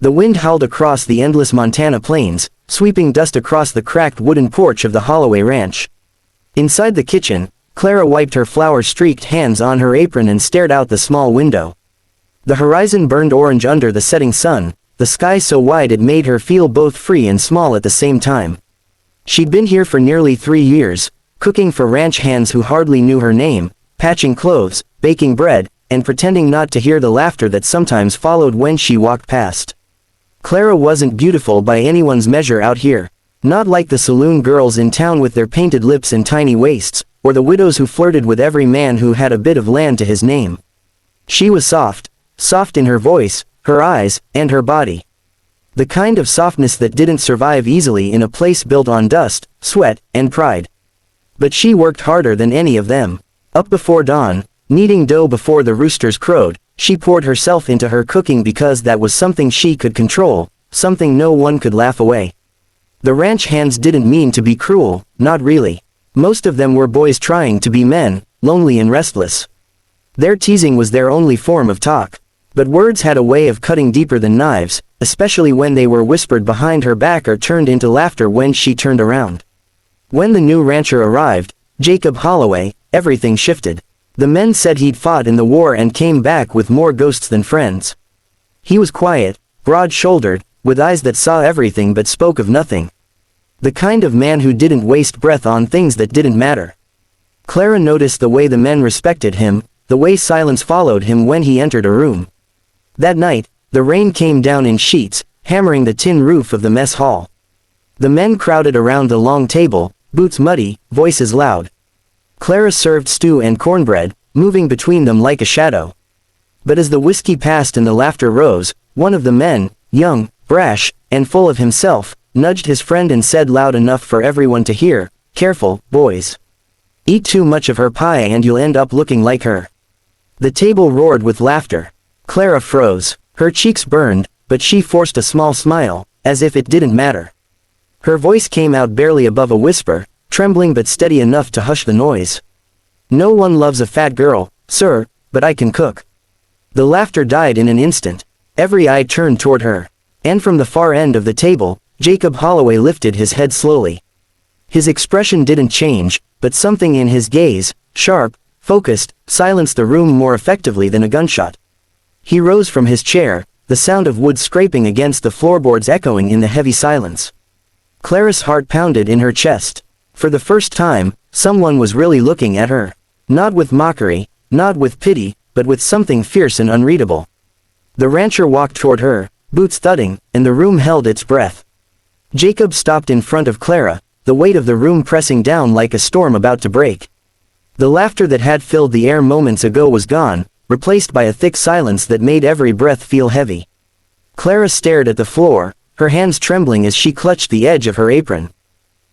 The wind howled across the endless Montana plains, sweeping dust across the cracked wooden porch of the Holloway ranch. Inside the kitchen, Clara wiped her flour-streaked hands on her apron and stared out the small window. The horizon burned orange under the setting sun, the sky so wide it made her feel both free and small at the same time. She'd been here for nearly 3 years, cooking for ranch hands who hardly knew her name, patching clothes, baking bread, and pretending not to hear the laughter that sometimes followed when she walked past. Clara wasn't beautiful by anyone's measure out here, not like the saloon girls in town with their painted lips and tiny waists, or the widows who flirted with every man who had a bit of land to his name. She was soft in her voice, her eyes, and her body. The kind of softness that didn't survive easily in a place built on dust, sweat, and pride. But she worked harder than any of them. Up before dawn, kneading dough before the roosters crowed, she poured herself into her cooking because that was something she could control, something no one could laugh away. The ranch hands didn't mean to be cruel, not really. Most of them were boys trying to be men, lonely and restless. Their teasing was their only form of talk. But words had a way of cutting deeper than knives, especially when they were whispered behind her back or turned into laughter when she turned around. When the new rancher arrived, Jacob Holloway, everything shifted. The men said he'd fought in the war and came back with more ghosts than friends. He was quiet, broad-shouldered, with eyes that saw everything but spoke of nothing. The kind of man who didn't waste breath on things that didn't matter. Clara noticed the way the men respected him, the way silence followed him when he entered a room. That night, the rain came down in sheets, hammering the tin roof of the mess hall. The men crowded around the long table, boots muddy, voices loud. Clara served stew and cornbread, moving between them like a shadow. But as the whiskey passed and the laughter rose, one of the men, young, brash, and full of himself, nudged his friend and said loud enough for everyone to hear, "Careful, boys. Eat too much of her pie and you'll end up looking like her." The table roared with laughter. Clara froze. Her cheeks burned, but she forced a small smile, as if it didn't matter. Her voice came out barely above a whisper, trembling but steady enough to hush the noise. "No one loves a fat girl, sir, but I can cook." The laughter died in an instant. Every eye turned toward her. And from the far end of the table, Jacob Holloway lifted his head slowly. His expression didn't change, but something in his gaze, sharp, focused, silenced the room more effectively than a gunshot. He rose from his chair, the sound of wood scraping against the floorboards echoing in the heavy silence. Clara's heart pounded in her chest. For the first time, someone was really looking at her. Not with mockery, not with pity, but with something fierce and unreadable. The rancher walked toward her, boots thudding, and the room held its breath. Jacob stopped in front of Clara, the weight of the room pressing down like a storm about to break. The laughter that had filled the air moments ago was gone, replaced by a thick silence that made every breath feel heavy. Clara stared at the floor, her hands trembling as she clutched the edge of her apron.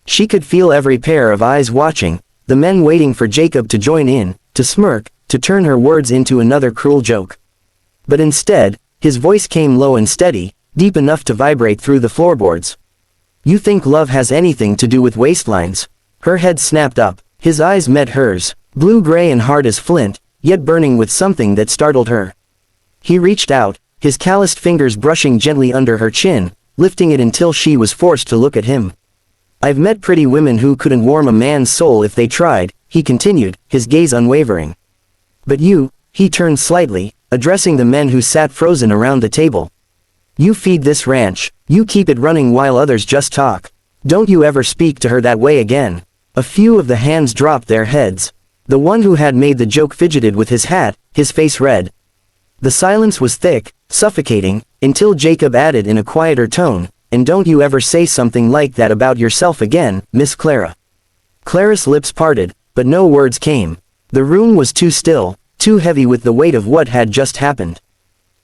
She could feel every pair of eyes watching, the men waiting for Jacob to join in, to smirk, to turn her words into another cruel joke. But instead, his voice came low and steady, deep enough to vibrate through the floorboards. "You think love has anything to do with waistlines?" Her head snapped up, his eyes met hers, blue-gray and hard as flint, yet burning with something that startled her. He reached out, his calloused fingers brushing gently under her chin, lifting it until she was forced to look at him. "I've met pretty women who couldn't warm a man's soul if they tried," he continued, his gaze unwavering. "But you," he turned slightly, addressing the men who sat frozen around the table. "You feed this ranch, you keep it running while others just talk. Don't you ever speak to her that way again." A few of the hands dropped their heads. The one who had made the joke fidgeted with his hat, his face red. The silence was thick, suffocating, until Jacob added in a quieter tone, "And don't you ever say something like that about yourself again, Miss Clara." Clara's lips parted, but no words came. The room was too still, too heavy with the weight of what had just happened.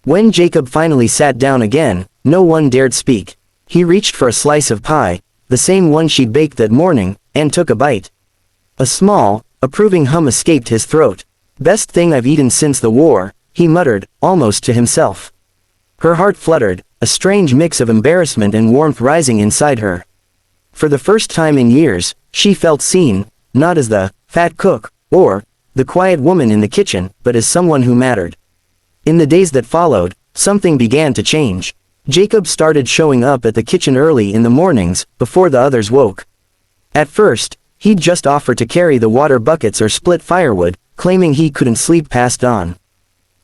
When Jacob finally sat down again, no one dared speak. He reached for a slice of pie, the same one she'd baked that morning, and took a bite. A small, approving hum escaped his throat. "Best thing I've eaten since the war," he muttered, almost to himself. Her heart fluttered, a strange mix of embarrassment and warmth rising inside her. For the first time in years, she felt seen, not as the fat cook, or the quiet woman in the kitchen, but as someone who mattered. In the days that followed, something began to change. Jacob started showing up at the kitchen early in the mornings, before the others woke. At first, he'd just offer to carry the water buckets or split firewood, claiming he couldn't sleep past dawn.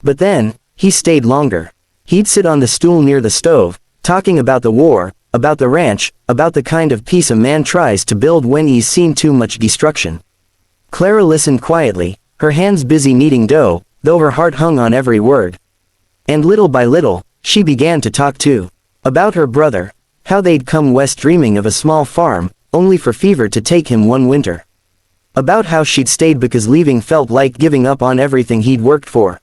But then, he stayed longer. He'd sit on the stool near the stove, talking about the war, about the ranch, about the kind of peace a man tries to build when he's seen too much destruction. Clara listened quietly, her hands busy kneading dough, though her heart hung on every word. And little by little, she began to talk too. About her brother, how they'd come west dreaming of a small farm, only for fever to take him one winter. About how she'd stayed because leaving felt like giving up on everything he'd worked for.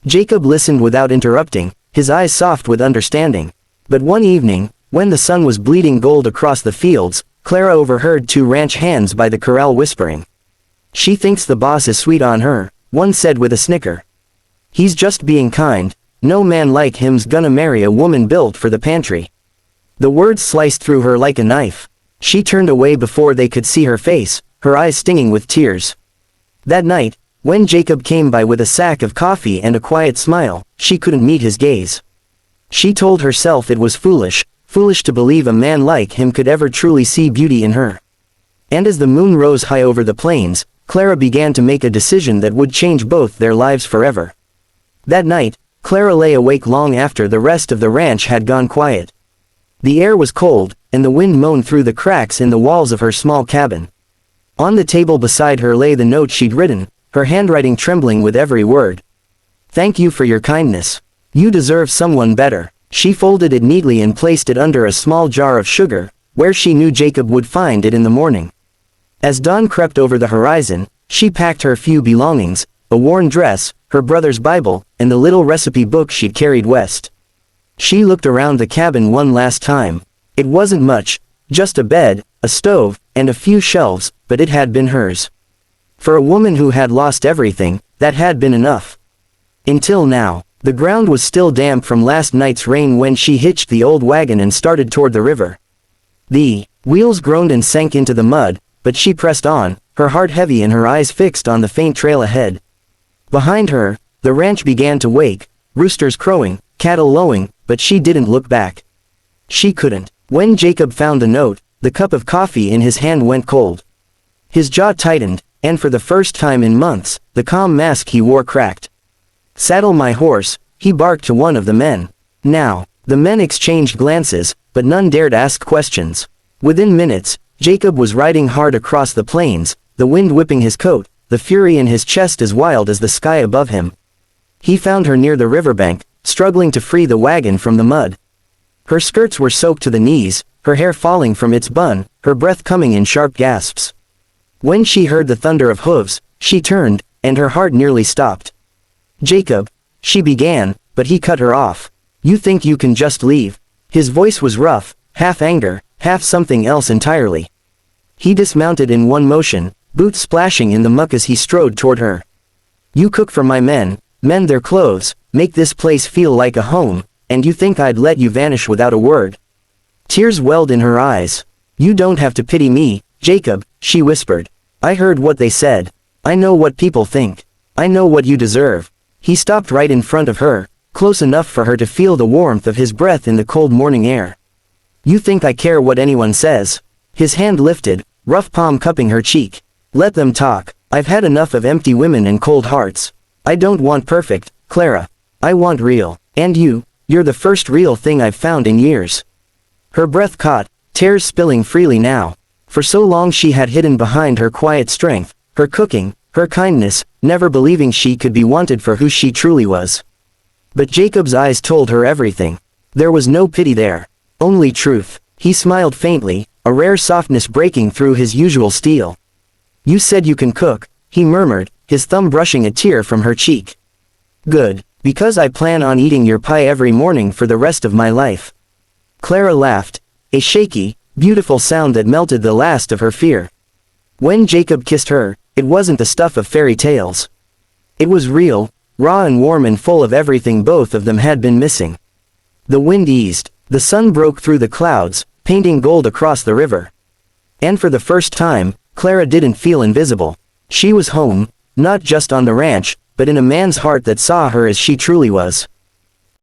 Jacob listened without interrupting, his eyes soft with understanding. But one evening, when the sun was bleeding gold across the fields, Clara overheard two ranch hands by the corral whispering. "She thinks the boss is sweet on her," one said with a snicker. "He's just being kind. No man like him's gonna marry a woman built for the pantry." The words sliced through her like a knife. She turned away before they could see her face, her eyes stinging with tears. That night, when Jacob came by with a sack of coffee and a quiet smile, she couldn't meet his gaze. She told herself it was foolish to believe a man like him could ever truly see beauty in her. And as the moon rose high over the plains, Clara began to make a decision that would change both their lives forever. That night, Clara lay awake long after the rest of the ranch had gone quiet. The air was cold, and the wind moaned through the cracks in the walls of her small cabin. On the table beside her lay the note she'd written, her handwriting trembling with every word. "Thank you for your kindness. You deserve someone better." She folded it neatly and placed it under a small jar of sugar, where she knew Jacob would find it in the morning. As dawn crept over the horizon, she packed her few belongings, a worn dress, her brother's Bible, and the little recipe book she'd carried west. She looked around the cabin one last time. It wasn't much, just a bed, a stove, and a few shelves, but it had been hers. For a woman who had lost everything, that had been enough. Until now. The ground was still damp from last night's rain when she hitched the old wagon and started toward the river. The wheels groaned and sank into the mud, but she pressed on, her heart heavy and her eyes fixed on the faint trail ahead. Behind her, the ranch began to wake, roosters crowing, cattle lowing, but she didn't look back. She couldn't. When Jacob found the note, the cup of coffee in his hand went cold. His jaw tightened, and for the first time in months, the calm mask he wore cracked. "Saddle my horse," he barked to one of the men. Now, the men exchanged glances, but none dared ask questions. Within minutes, Jacob was riding hard across the plains, the wind whipping his coat, the fury in his chest as wild as the sky above him. He found her near the riverbank, struggling to free the wagon from the mud. Her skirts were soaked to the knees, her hair falling from its bun, her breath coming in sharp gasps. When she heard the thunder of hooves, she turned, and her heart nearly stopped. "Jacob," she began, but he cut her off. "You think you can just leave?" His voice was rough, half anger, half something else entirely. He dismounted in one motion, boots splashing in the muck as he strode toward her. "You cook for my men, mend their clothes, make this place feel like a home, and you think I'd let you vanish without a word?" Tears welled in her eyes. "You don't have to pity me, Jacob," she whispered. "I heard what they said. I know what people think. I know what you deserve." He stopped right in front of her, close enough for her to feel the warmth of his breath in the cold morning air. "You think I care what anyone says?" His hand lifted, rough palm cupping her cheek. "Let them talk. I've had enough of empty women and cold hearts. I don't want perfect, Clara. I want real. And you're the first real thing I've found in years." Her breath caught, tears spilling freely now. For so long she had hidden behind her quiet strength, her cooking, her kindness, never believing she could be wanted for who she truly was. But Jacob's eyes told her everything. There was no pity there. Only truth. He smiled faintly, a rare softness breaking through his usual steel. "You said you can cook," he murmured, his thumb brushing a tear from her cheek. "Good, because I plan on eating your pie every morning for the rest of my life." Clara laughed, a shaky, beautiful sound that melted the last of her fear. When Jacob kissed her, it wasn't the stuff of fairy tales. It was real, raw and warm and full of everything both of them had been missing. The wind eased, the sun broke through the clouds, painting gold across the river. And for the first time, Clara didn't feel invisible. She was home, not just on the ranch, but in a man's heart that saw her as she truly was.